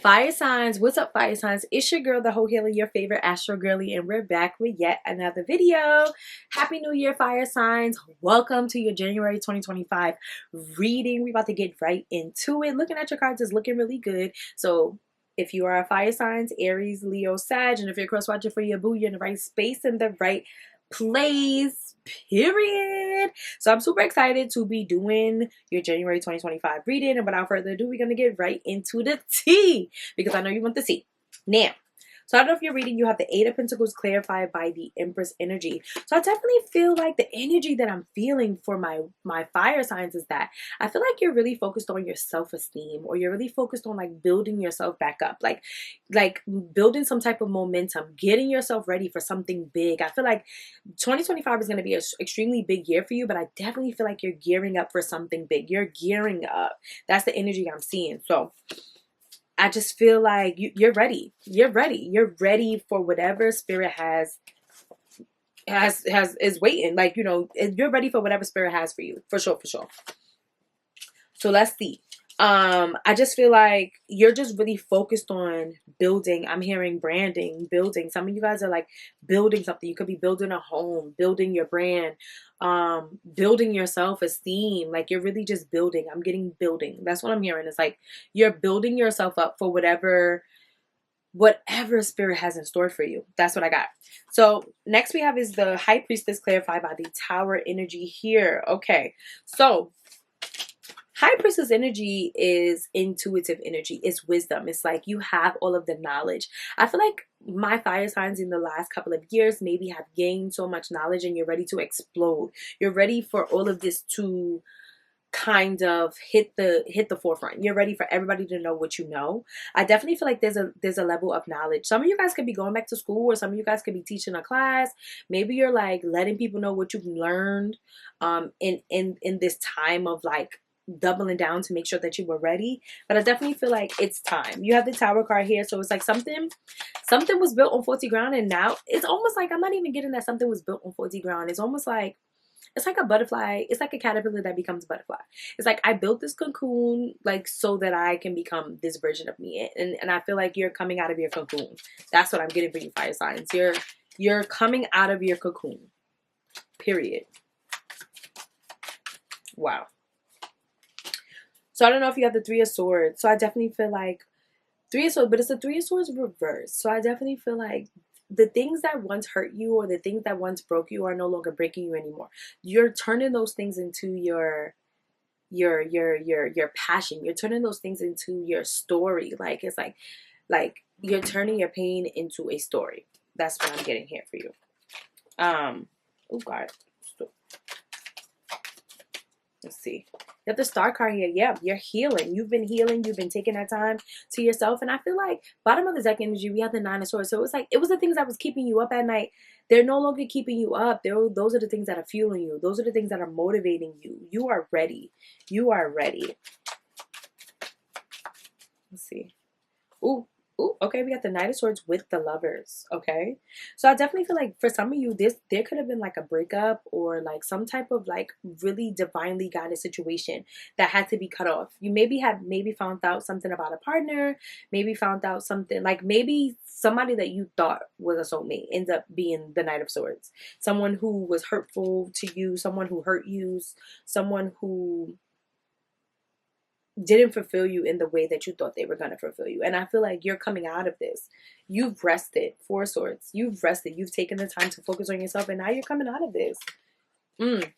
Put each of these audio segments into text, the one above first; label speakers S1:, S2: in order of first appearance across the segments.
S1: Fire signs, what's up, fire signs? It's your girl, the Heaux Healer, your favorite astro girly, and we're back with yet another video. Happy New Year, fire signs. Welcome to your January 2025 reading. We're about to get right into it. Looking at your cards is looking really good. So if you are a fire signs, Aries, Leo, Sag, and if you're cross watching for your boo, you're in the right space and the right place, period. So I'm super excited to be doing your January 2025 reading, and without further ado, we're gonna get right into the tea because I know you want the tea. Now, so I don't know if you're reading, you have the Eight of Pentacles clarified by the Empress energy. So I definitely feel like the energy that I'm feeling for my fire signs is that I feel like you're really focused on your self-esteem, or you're really focused on like building yourself back up, like building some type of momentum, getting yourself ready for something big. I feel like 2025 is going to be an extremely big year for you, but I definitely feel like you're gearing up for something big. You're gearing up. That's the energy I'm seeing. So I just feel like you're ready. You're ready. You're ready for whatever spirit has is waiting. Like, you know, you're ready for whatever spirit has for you. For sure, for sure. So let's see. I just feel like you're just really focused on building. I'm hearing branding, building. Some of you guys are like building something. You could be building a home, building your brand, building your self-esteem. Like you're really just building. I'm getting building. That's what I'm hearing. It's like you're building yourself up for whatever spirit has in store for you. That's what I got. So next we have is the High Priestess clarified by the Tower energy here. Okay, so High Priestess energy is intuitive energy. It's wisdom. It's like you have all of the knowledge. I feel like my fire signs in the last couple of years maybe have gained so much knowledge, and you're ready to explode. You're ready for all of this to kind of hit the forefront. You're ready for everybody to know what you know. I definitely feel like there's a level of knowledge. Some of you guys could be going back to school, or some of you guys could be teaching a class. Maybe you're like letting people know what you've learned in this time of like doubling down to make sure that you were ready. But I definitely feel like it's time. You have the Tower card here, so it's like something was built on faulty ground, and now it's almost like I'm not even getting that something was built on faulty ground. It's almost like it's like a butterfly. It's like a caterpillar that becomes a butterfly. It's like I built this cocoon like so that I can become this version of me. And I feel like you're coming out of your cocoon. That's what I'm getting for you, fire signs. You're coming out of your cocoon. Period. Wow. So I don't know if you have the Three of Swords. So I definitely feel like Three of Swords, but it's the Three of Swords reversed. So I definitely feel like the things that once hurt you, or the things that once broke you, are no longer breaking you anymore. You're turning those things into your passion. You're turning those things into your story. Like it's like you're turning your pain into a story. That's what I'm getting here for you. Oh God. Let's see. You have the Star card here. Yeah, you're healing. You've been healing. You've been taking that time to yourself. And I feel like bottom of the deck energy, we have the Nine of Swords. So it's like it was the things that was keeping you up at night. They're no longer keeping you up. Those are the things that are fueling you. Those are the things that are motivating you. You are ready. You are ready. Let's see. Ooh. Ooh, okay, we got the Knight of Swords with the Lovers. Okay, so I definitely feel like for some of you, there could have been like a breakup, or like some type of like really divinely guided situation that had to be cut off. You maybe found out something about a partner, maybe found out something like maybe somebody that you thought was a soulmate ends up being the Knight of Swords. Someone who was hurtful to you, someone who hurt you, someone who didn't fulfill you in the way that you thought they were going to fulfill you. And I feel like you're coming out of this. You've rested. Four Swords. You've rested. You've taken the time to focus on yourself, and now you're coming out of this.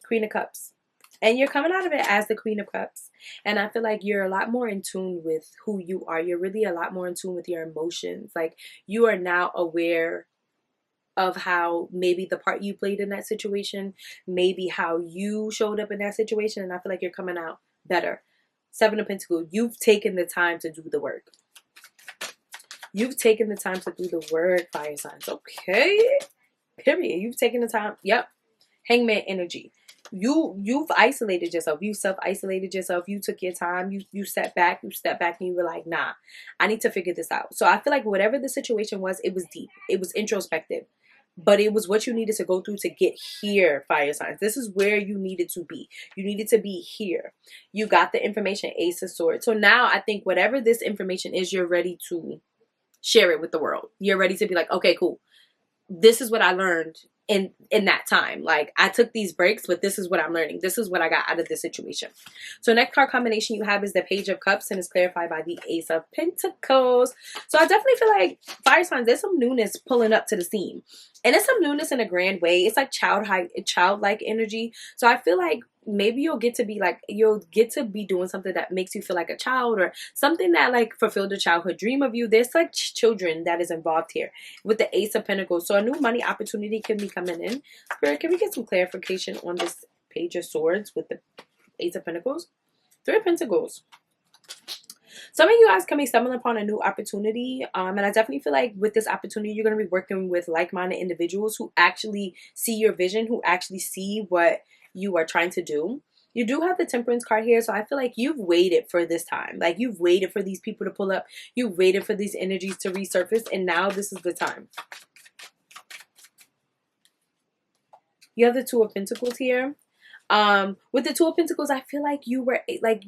S1: Queen of Cups. And you're coming out of it as the Queen of Cups. And I feel like you're a lot more in tune with who you are. You're really a lot more in tune with your emotions. Like you are now aware of how maybe the part you played in that situation, maybe how you showed up in that situation. And I feel like you're coming out better. Seven of Pentacles, you've taken the time to do the work. You've taken the time to do the work, fire signs. Okay. Period. You've taken the time. Yep. Hangman energy. You've isolated yourself. You self-isolated yourself. You took your time. You stepped back. You stepped back and you were like, nah, I need to figure this out. So I feel like whatever the situation was, it was deep. It was introspective. but it was what you needed to go through to get here, fire signs. This is where you needed to be. You needed to be here. You got the information, Ace of Swords. So now I think whatever this information is, you're ready to share it with the world. You're ready to be like, okay, cool. This is what I learned in that time. Like, I took these breaks, but this is what I'm learning. This is what I got out of this situation. So next card combination you have is the Page of Cups, and it's clarified by the Ace of Pentacles. So I definitely feel like fire signs, there's some newness pulling up to the scene, and it's some newness in a grand way. It's like childlike energy. So I feel like maybe you'll get to be doing something that makes you feel like a child, or something that like fulfilled a childhood dream of you. There's like children that is involved here with the Ace of Pentacles. So a new money opportunity can be coming in. Spirit, can we get some clarification on this Page of Swords with the Ace of Pentacles? Three of Pentacles. Some of you guys can be stumbling upon a new opportunity, and I definitely feel like with this opportunity, you're going to be working with like-minded individuals who actually see your vision, who actually see what you are trying to do. You do have the Temperance card here, so I feel like you've waited for this time. Like, you've waited for these people to pull up. You've waited for these energies to resurface, and now this is the time. You have the Two of Pentacles here. With the Two of Pentacles, I feel like you were like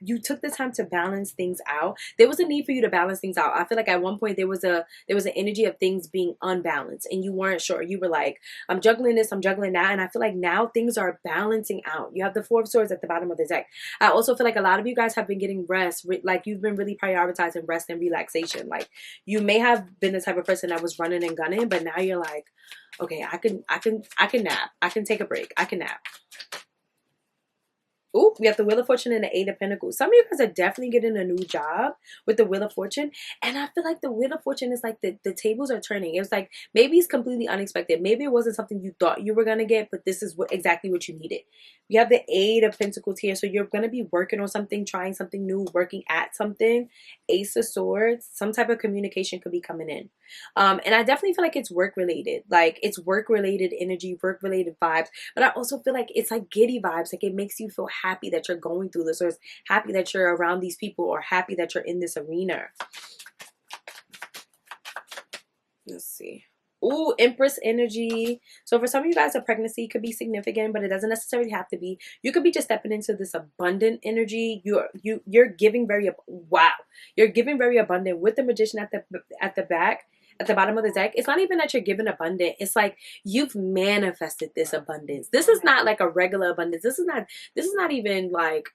S1: you took the time to balance things out. There was a need for you to balance things out. I feel like at one point there was an energy of things being unbalanced, and you weren't sure. You were like, I'm juggling this, I'm juggling that, and I feel like now things are balancing out. You have the Four of Swords at the bottom of the deck. I also feel like a lot of you guys have been getting rest. Like, you've been really prioritizing rest and relaxation. Like, you may have been the type of person that was running and gunning, but now you're like, okay, I can nap. I can take a break. I can nap. Ooh, we have the Wheel of Fortune and the Eight of Pentacles. Some of you guys are definitely getting a new job with the Wheel of Fortune. And I feel like the Wheel of Fortune is like the tables are turning. It was like, maybe it's completely unexpected. Maybe it wasn't something you thought you were going to get, but this is exactly what you needed. We have the Eight of Pentacles here. So you're going to be working on something, trying something new, working at something. Ace of Swords. Some type of communication could be coming in. And I definitely feel like it's work related. Like, it's work related energy, work related vibes. But I also feel like it's like giddy vibes. Like, it makes you feel happy that you're going through this, or it's happy that you're around these people, or happy that you're in this arena. Let's see. Ooh, Empress energy. So for some of you guys, a pregnancy could be significant, but it doesn't necessarily have to be. You could be just stepping into this abundant energy. You're giving very, wow. You're giving very abundant with the Magician at the back. At the bottom of the deck, it's not even that you're giving abundant. It's like you've manifested this abundance. This is not like a regular abundance. This is not even like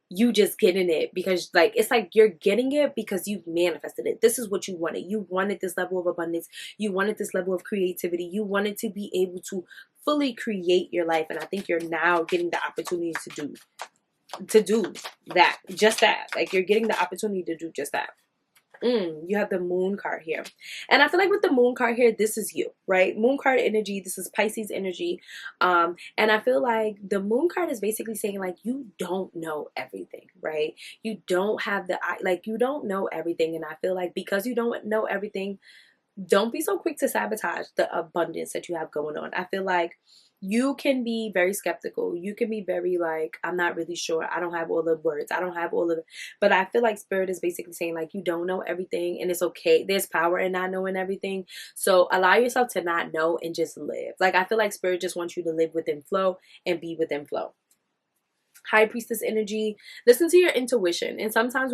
S1: you just getting it because, like, it's like you're getting it because you've manifested it. This is what you wanted. You wanted this level of abundance. You wanted this level of creativity. You wanted to be able to fully create your life. And I think you're now getting the opportunity to do that. Just that. Like, you're getting the opportunity to do just that. You have the Moon card here. And I feel like with the Moon card here, this is you, right? Moon card energy, this is Pisces energy. And I feel like the Moon card is basically saying, like, you don't know everything, right? You don't have you don't know everything. And I feel like because you don't know everything, don't be so quick to sabotage the abundance that you have going on. I feel like you can be very skeptical. You can be very like, I'm not really sure. I don't have all the words. I don't have all of it. But I feel like Spirit is basically saying, like, you don't know everything, and it's okay. There's power in not knowing everything. So allow yourself to not know and just live. Like, I feel like Spirit just wants you to live within flow and be within flow. High Priestess energy. Listen to your intuition. And sometimes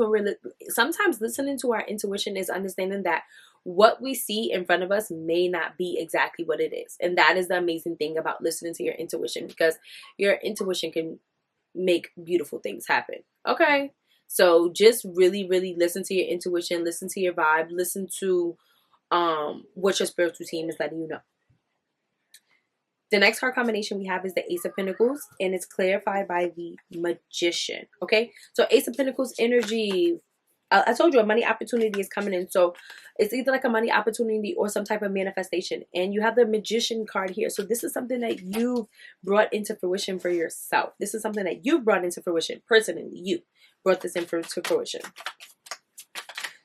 S1: sometimes listening to our intuition is understanding that what we see in front of us may not be exactly what it is. And that is the amazing thing about listening to your intuition, because your intuition can make beautiful things happen. Okay. So just really, really listen to your intuition, listen to your vibe, listen to what your spiritual team is letting you know. The next card combination we have is the Ace of Pentacles, and it's clarified by the Magician. Okay, so Ace of Pentacles energy. I told you a money opportunity is coming in. So it's either like a money opportunity or some type of manifestation. And you have the Magician card here. So this is something that you've brought into fruition for yourself. This is something that you've brought into fruition. Personally, you brought this into fruition.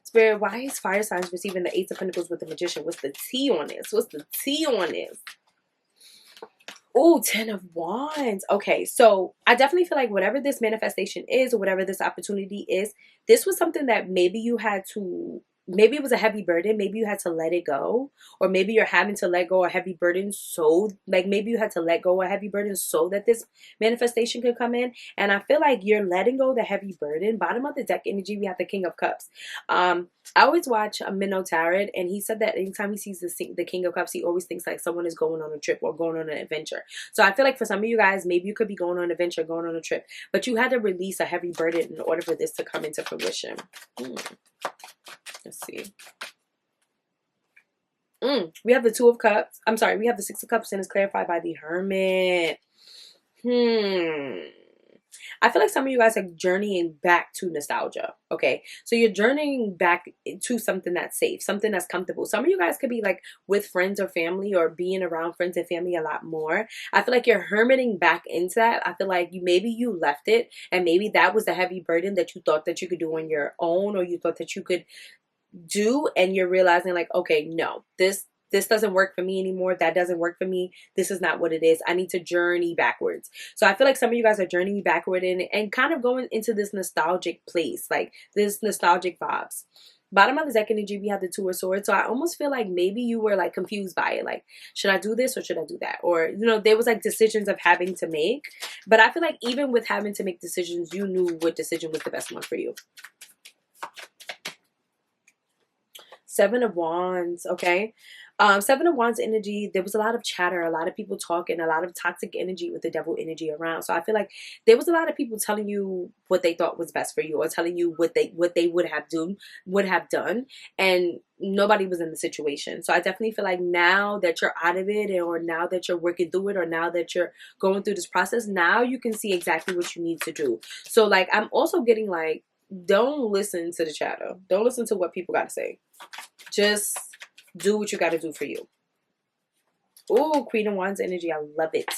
S1: Spirit, why is fire signs receiving the Ace of Pentacles with the Magician? What's the T on this? What's the T on this? Oh, 10 of Wands. Okay, so I definitely feel like whatever this manifestation is, or whatever this opportunity is, this was something that maybe you had to maybe it was a heavy burden. Maybe you had to let it go, or maybe you're having to let go a heavy burden. So like maybe you had to let go a heavy burden so that this manifestation could come in. And I feel like you're letting go the heavy burden. Bottom of the deck energy, we have the King of Cups. I always watch Minnow Tarot, and he said that anytime he sees the King of Cups, he always thinks like someone is going on a trip or going on an adventure. So I feel like for some of you guys, maybe you could be going on an adventure, going on a trip, but you had to release a heavy burden in order for this to come into fruition. Let's see. We have the Two of Cups. I'm sorry, we have the Six of Cups, and it's clarified by the Hermit. I feel like some of you guys are journeying back to nostalgia. Okay, so you're journeying back to something that's safe, something that's comfortable. Some of you guys could be like with friends or family, or being around friends and family a lot more. I feel like you're hermiting back into that. I feel like maybe you left it, and maybe that was the heavy burden that you thought that you could do on your own, or you thought that you could do, and you're realizing like, okay, no, this doesn't work for me anymore. That doesn't work for me. This is not what it is. I need to journey backwards. So I feel like some of you guys are journeying backward and kind of going into this nostalgic place, like this nostalgic vibes. Bottom of the deck energy, we have the Two of Swords. So I almost feel like maybe you were like confused by it. Like, should I do this or should I do that? Or, you know, there was like decisions of having to make. But I feel like even with having to make decisions, you knew what decision was the best one for you. Seven of Wands, okay? Seven of Wands energy, there was a lot of chatter, a lot of people talking, a lot of toxic energy with the Devil energy around. So I feel like there was a lot of people telling you what they thought was best for you, or telling you what they would have done, and nobody was in the situation. So I definitely feel like now that you're out of it, or now that you're working through it, or now that you're going through this process, now you can see exactly what you need to do. So like I'm also getting like, don't listen to the chatter. Don't listen to what people got to say. Just do what you got to do for you. Oh, Queen of Wands energy. I love it.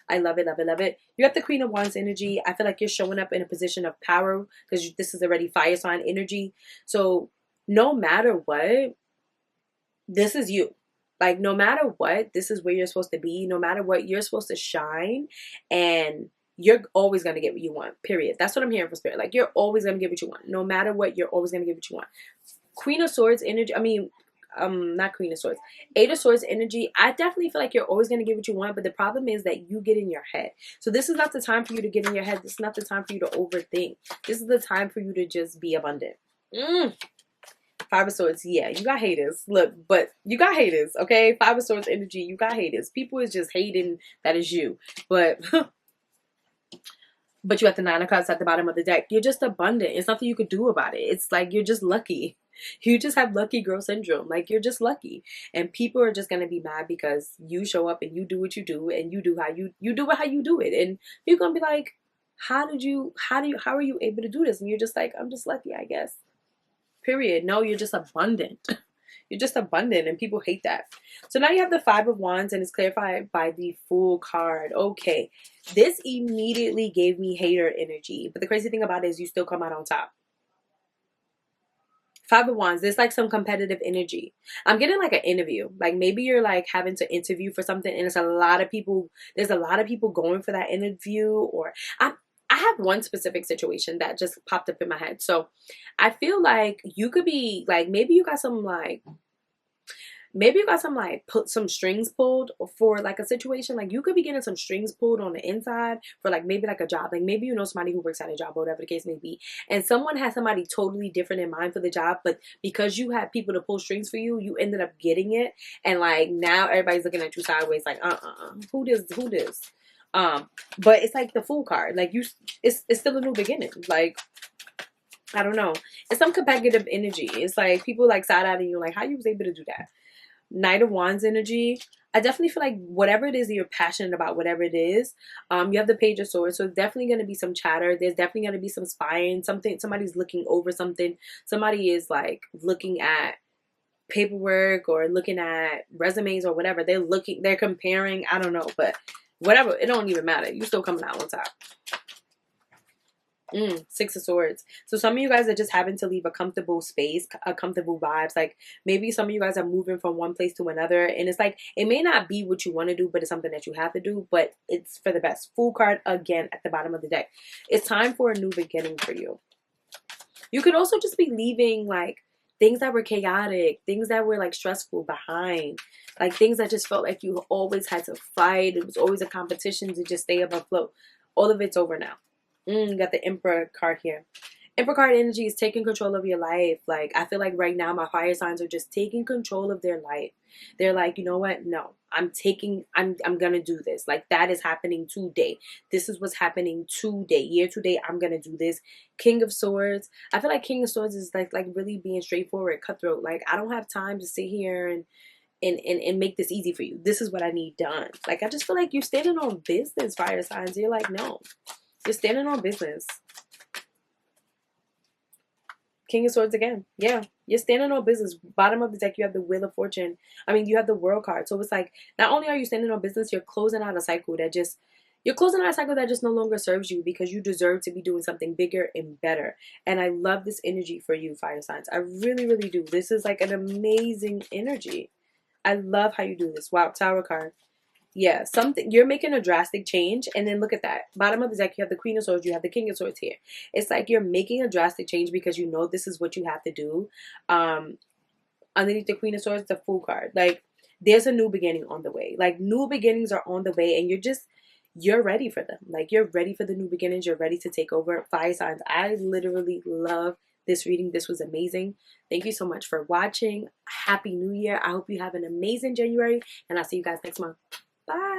S1: I love it, love it, love it. You have the Queen of Wands energy. I feel like you're showing up in a position of power, because this is already fire sign energy. So no matter what, this is you. Like no matter what, this is where you're supposed to be. No matter what, you're supposed to shine, and you're always going to get what you want, period. That's what I'm hearing from Spirit. Like you're always going to get what you want. No matter what, you're always going to get what you want. Queen of Swords energy. I mean, not Queen of Swords. Eight of Swords energy. I definitely feel like you're always going to get what you want, but the problem is that you get in your head. So this is not the time for you to get in your head. This is not the time for you to overthink. This is the time for you to just be abundant. Five of Swords. Yeah, you got haters. Look, but you got haters, okay? Five of Swords energy. You got haters. People is just hating. That is you. But but you have the Nine of Cups at the bottom of the deck. You're just abundant. It's nothing you could do about it. It's like you're just lucky. You just have lucky girl syndrome. Like you're just lucky, and people are just gonna be mad because you show up and you do what you do, and you do how you do it how you do it, and you're gonna be like, how are you able to do this? And you're just like, I'm just lucky, I guess. Period. No, you're just abundant. You're just abundant, and people hate that. So now you have the Five of Wands, and it's clarified by the Fool card. Okay, this immediately gave me hater energy, but the crazy thing about it is you still come out on top. Five of Wands, there's like some competitive energy. I'm getting like an interview. Like maybe you're like having to interview for something, and there's a lot of people going for that interview. Or I have one specific situation that just popped up in my head. So I feel like you could be like, maybe you got some put some strings pulled for like a situation. Like you could be getting some strings pulled on the inside for like maybe like a job. Like maybe you know somebody who works at a job, or whatever the case may be, and someone has somebody totally different in mind for the job, but because you had people to pull strings for you, you ended up getting it. And like now everybody's looking at you sideways like who this but it's like the Fool card. Like it's still a new beginning. Like I don't know, it's some competitive energy. It's like people like side-eyeing you like, how you was able to do that? Knight of Wands energy. I definitely feel like whatever it is that you're passionate about, whatever it is, you have the Page of Swords. So definitely going to be some chatter. There's definitely going to be some spying. Somebody's looking over something. Somebody is like looking at paperwork or looking at resumes or whatever. They're comparing. I don't know, but whatever. It don't even matter. You still coming out on top. Six of Swords. So some of you guys are just having to leave a comfortable space, a comfortable vibes. Like maybe some of you guys are moving from one place to another, and it's like it may not be what you want to do, but it's something that you have to do, but it's for the best. Fool card again at the bottom of the deck. It's time for a new beginning for you. You could also just be leaving, like things that were chaotic, things that were like stressful behind, like things that just felt like you always had to fight. It was always a competition to just stay above afloat. All of it's over now. You got the Emperor card here. Emperor card energy is taking control of your life. Like, I feel like right now my fire signs are just taking control of their life. They're like, you know what? No, I'm going to do this. Like, that is happening today. This is what's happening today. Year to date, I'm going to do this. King of Swords. I feel like King of Swords is like really being straightforward, cutthroat. Like, I don't have time to sit here and make this easy for you. This is what I need done. Like, I just feel like you're standing on business, fire signs. You're like, no, you're standing on business. King of Swords again. Yeah, you're standing on business. Bottom of the deck, you have the Wheel of Fortune. I mean, you have the World card. So it's like, not only are you standing on business, you're closing out a cycle that just, you're closing out a cycle that just no longer serves you, because you deserve to be doing something bigger and better. And I love this energy for you, fire signs. I really, really do. This is like an amazing energy. I love how you do this. Wow, Tower card. Yeah, something, you're making a drastic change. And then look at that. Bottom of the deck, you have the Queen of Swords, you have the King of Swords here. It's like you're making a drastic change because you know this is what you have to do. Underneath the Queen of Swords, the Fool card. Like, there's a new beginning on the way. Like, new beginnings are on the way, and you're ready for them. Like, you're ready for the new beginnings. You're ready to take over. Fire signs, I literally love this reading. This was amazing. Thank you so much for watching. Happy New Year. I hope you have an amazing January, and I'll see you guys next month. Bye.